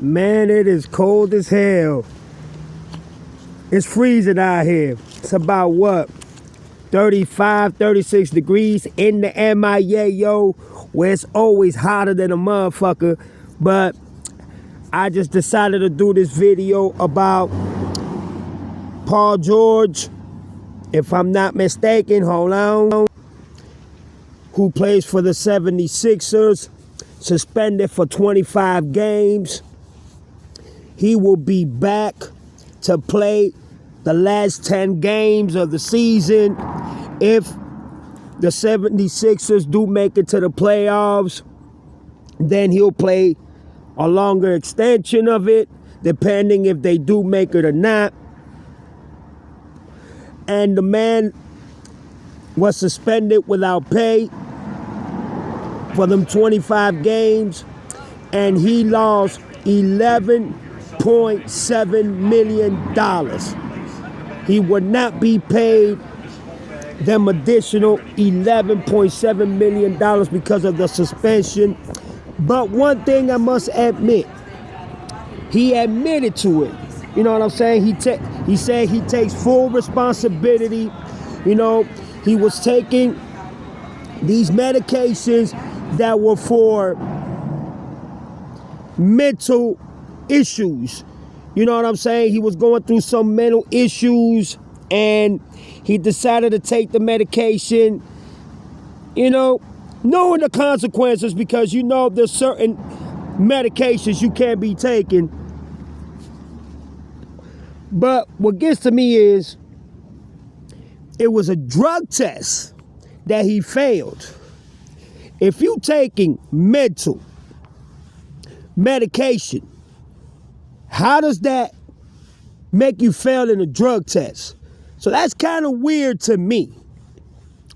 Man, it is cold as hell. It's freezing out here. It's about what? 35, 36 degrees in the MIA, yo, where it's always hotter than a motherfucker. But I just decided to do this video about Paul George, if I'm not mistaken, hold on, who plays for the 76ers, suspended for 25 games. He will be back to play the last 10 games of the season if the 76ers do make it to the playoffs. Then he'll play a longer extension of it, depending if they do make it or not. And the man was suspended without pay for them 25 games, and he lost $11.7 million. He would not be paid them additional $11.7 million because of the suspension. But one thing I must admit, he admitted to it. You know what I'm saying? He said he takes full responsibility. You know, he was taking these medications that were for mental issues. You know what I'm saying? He was going through some mental issues and he decided to take the medication, you know, knowing the consequences, because you know there's certain medications you can't be taking. But what gets to me is it was a drug test that he failed. If you taking mental medication, how does that make you fail in a drug test? So that's kind of weird to me.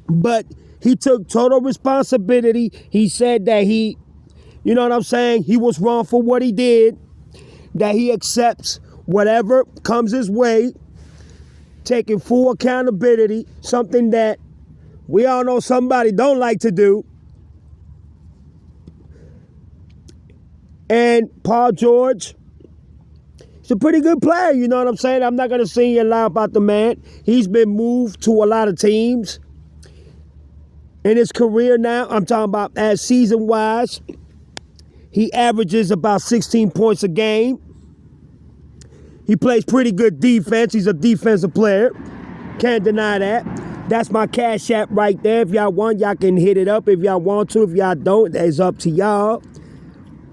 But he took total responsibility. He said that he, you know what I'm saying, he was wrong for what he did, that he accepts whatever comes his way, taking full accountability, something that we all know somebody don't like to do. And Paul George, he's a pretty good player, you know what I'm saying? I'm not going to sing and lie about the man. He's been moved to a lot of teams in his career now. I'm talking about as season-wise. He averages about 16 points a game. He plays pretty good defense. He's a defensive player. Can't deny that. That's my Cash App right there. If y'all want, y'all can hit it up if y'all want to. If y'all don't, that's up to y'all.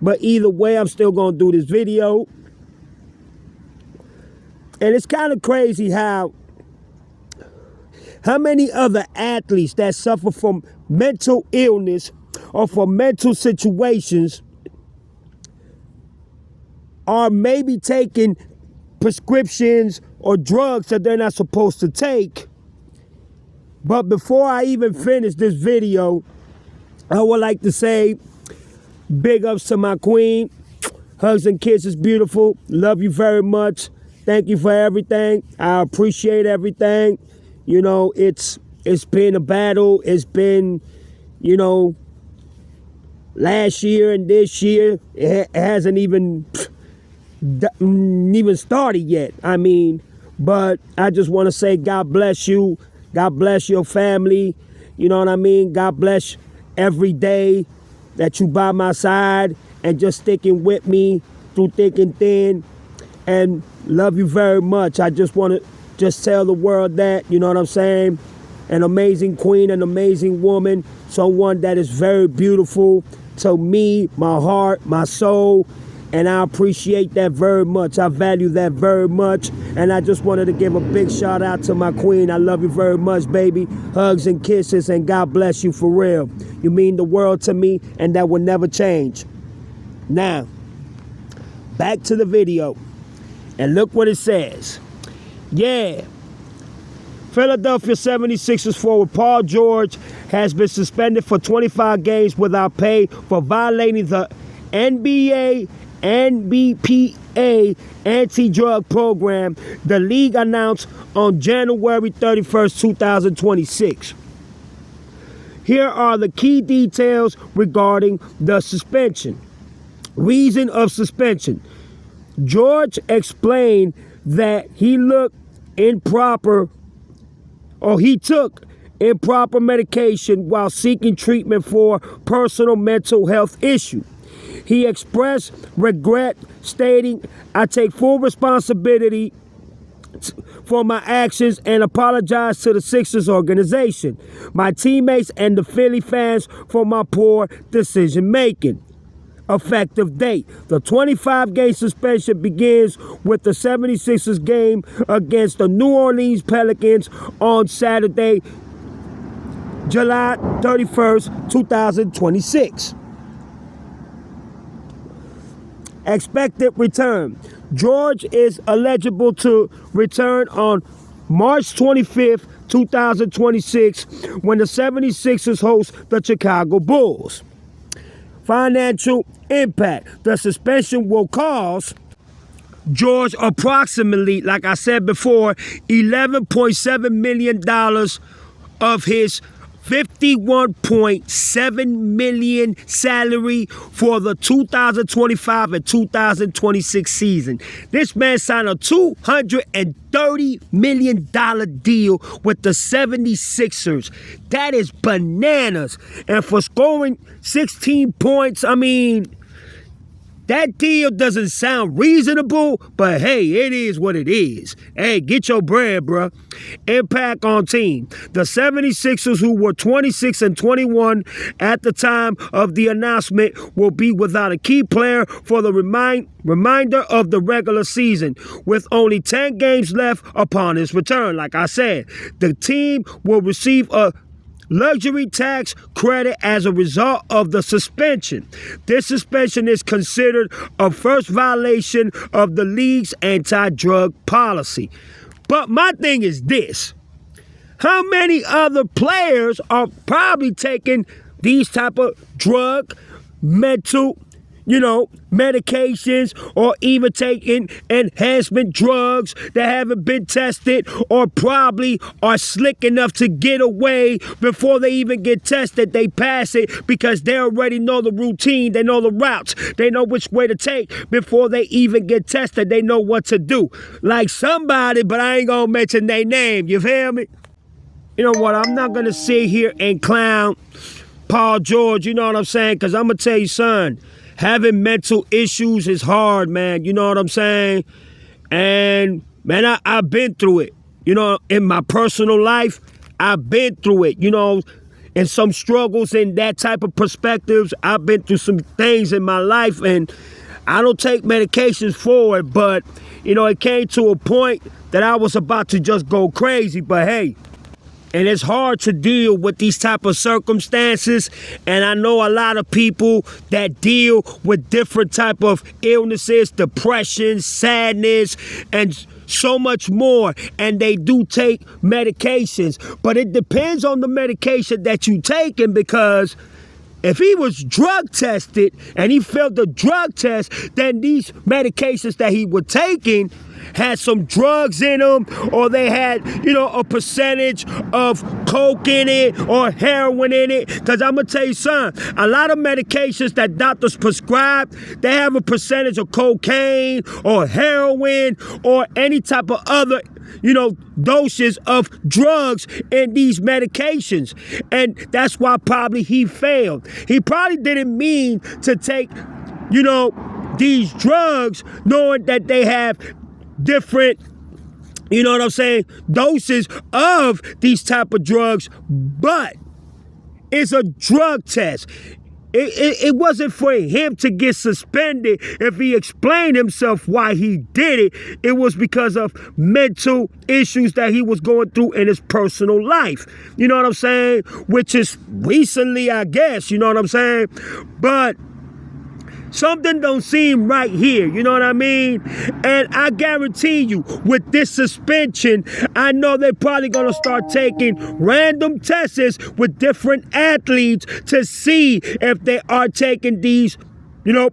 But either way, I'm still going to do this video. And it's kind of crazy how many other athletes that suffer from mental illness or from mental situations are maybe taking prescriptions or drugs that they're not supposed to take. But before I even finish this video, I would like to say big ups to my queen. Hugs and kisses, beautiful. Love you very much. Thank you for everything. I appreciate everything. You know, it's been a battle. It's been, you know, last year and this year, it hasn't even started yet. I mean, but I just want to say God bless you. God bless your family. You know what I mean? God bless every day that you by my side and just sticking with me through thick and thin. And love you very much. I just want to just tell the world that, you know what I'm saying? An amazing queen, an amazing woman, someone that is very beautiful to me, my heart, my soul. And I appreciate that very much. I value that very much. And I just wanted to give a big shout out to my queen. I love you very much, baby. Hugs and kisses, and God bless you for real. You mean the world to me, and that will never change. Now, back to the video. And look what it says. Yeah. Philadelphia 76ers forward Paul George has been suspended for 25 games without pay for violating the NBA NBPA anti-drug program, the league announced on January 31st, 2026. Here are the key details regarding the suspension. Reason of suspension. George explained that he took improper medication while seeking treatment for personal mental health issue. He expressed regret, stating, "I take full responsibility for my actions and apologize to the Sixers organization, my teammates, and the Philly fans for my poor decision making." Effective date. The 25-game suspension begins with the 76ers game against the New Orleans Pelicans on Saturday, July 31st, 2026. Expected return. George is eligible to return on March 25th, 2026, when the 76ers host the Chicago Bulls. Financial impact. The suspension will cost George approximately, like I said before, $11.7 million of his $51.7 million salary for the 2025 and 2026 season. This man signed a $230 million deal with the 76ers. That is bananas. And for scoring 16 points, I mean, that deal doesn't sound reasonable, but hey, it is what it is. Hey, get your bread, bruh. Impact on team. The 76ers, who were 26-21 at the time of the announcement, will be without a key player for the remainder of the regular season, with only 10 games left upon his return. Like I said, the team will receive a luxury tax credit as a result of the suspension. This suspension is considered a first violation of the league's anti-drug policy. But my thing is this: how many other players are probably taking these type of drug, mental, medications, or even taking enhancement drugs that haven't been tested, or probably are slick enough to get away before they even get tested? They pass it because they already know the routine, they know the routes, they know which way to take before they even get tested. They know what to do. Like somebody, but I ain't gonna mention their name, you feel me? You know what, I'm not gonna sit here and clown Paul George, you know what I'm saying? Because I'm gonna tell you, son, having mental issues is hard, man. You know what I'm saying? And, man, I've been through it. In my personal life, I've been through it. And some struggles in that type of perspectives. I've been through some things in my life, and I don't take medications for it. But, it came to a point that I was about to just go crazy. But, hey, and it's hard to deal with these type of circumstances. And I know a lot of people that deal with different type of illnesses, depression, sadness, and so much more. And they do take medications. But it depends on the medication that you taking, because if he was drug tested and he failed the drug test, then these medications that he was taking had some drugs in them, or they had, a percentage of coke in it or heroin in it. Because I'm going to tell you something, a lot of medications that doctors prescribe, they have a percentage of cocaine or heroin or any type of other, doses of drugs in these medications. And that's why probably he failed. He probably didn't mean to take, these drugs knowing that they have different, doses of these type of drugs, but it's a drug test. It wasn't for him to get suspended if he explained himself why he did it. It was because of mental issues that he was going through in his personal life. You know what I'm saying? Which is recently, I guess, you know what I'm saying? But something don't seem right here, you know what I mean? And I guarantee you, with this suspension, I know they're probably going to start taking random tests with different athletes to see if they are taking these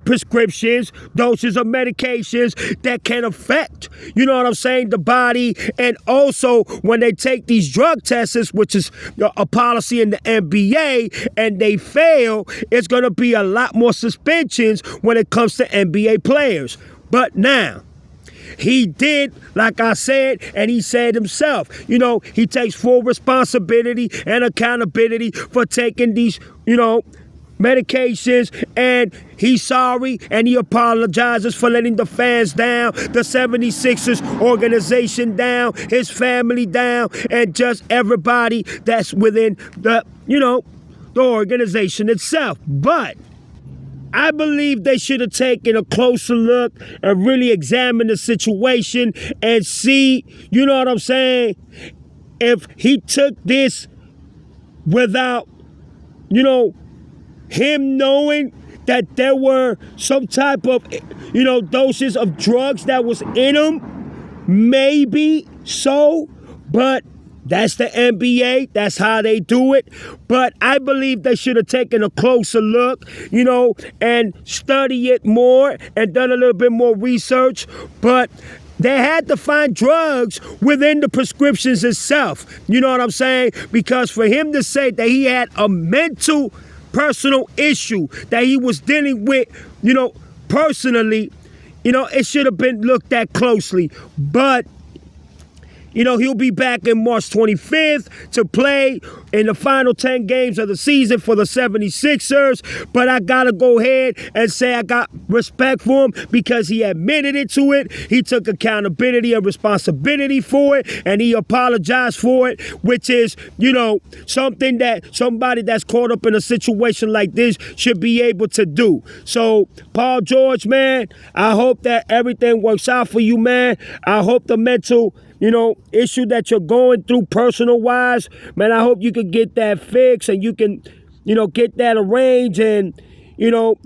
prescriptions, doses of medications that can affect, what I'm saying, the body. And also when they take these drug tests, which is a policy in the NBA, and they fail, it's going to be a lot more suspensions when it comes to NBA players. But now, he did, like I said, and he said himself, he takes full responsibility and accountability for taking these, medications, and he's sorry and he apologizes for letting the fans down, the 76ers organization down, his family down, and just everybody that's within the, the organization itself. But I believe they should have taken a closer look and really examined the situation and see, what I'm saying, if he took this without, him knowing that there were some type of, doses of drugs that was in him. Maybe so, but that's the NBA. That's how they do it. But I believe they should have taken a closer look, and study it more and done a little bit more research. But they had to find drugs within the prescriptions itself. You know what I'm saying? Because for him to say that he had a mental personal issue that he was dealing with, personally, it should have been looked at closely. But he'll be back in March 25th to play in the final 10 games of the season for the 76ers. But I got to go ahead and say I got respect for him because he admitted it to it. He took accountability and responsibility for it, and he apologized for it, which is, something that somebody that's caught up in a situation like this should be able to do. So, Paul George, man, I hope that everything works out for you, man. I hope the mental issue that you're going through personal wise, man, I hope you can get that fixed and you can, get that arranged and,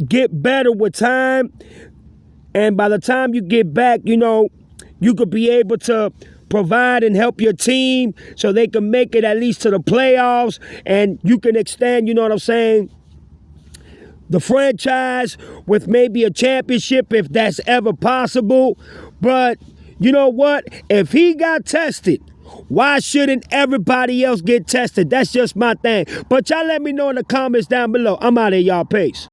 get better with time. And by the time you get back, you could be able to provide and help your team so they can make it at least to the playoffs, and you can extend, the franchise with maybe a championship if that's ever possible. But you know what? If he got tested, why shouldn't everybody else get tested? That's just my thing. But y'all let me know in the comments down below. I'm out of here, y'all. Peace.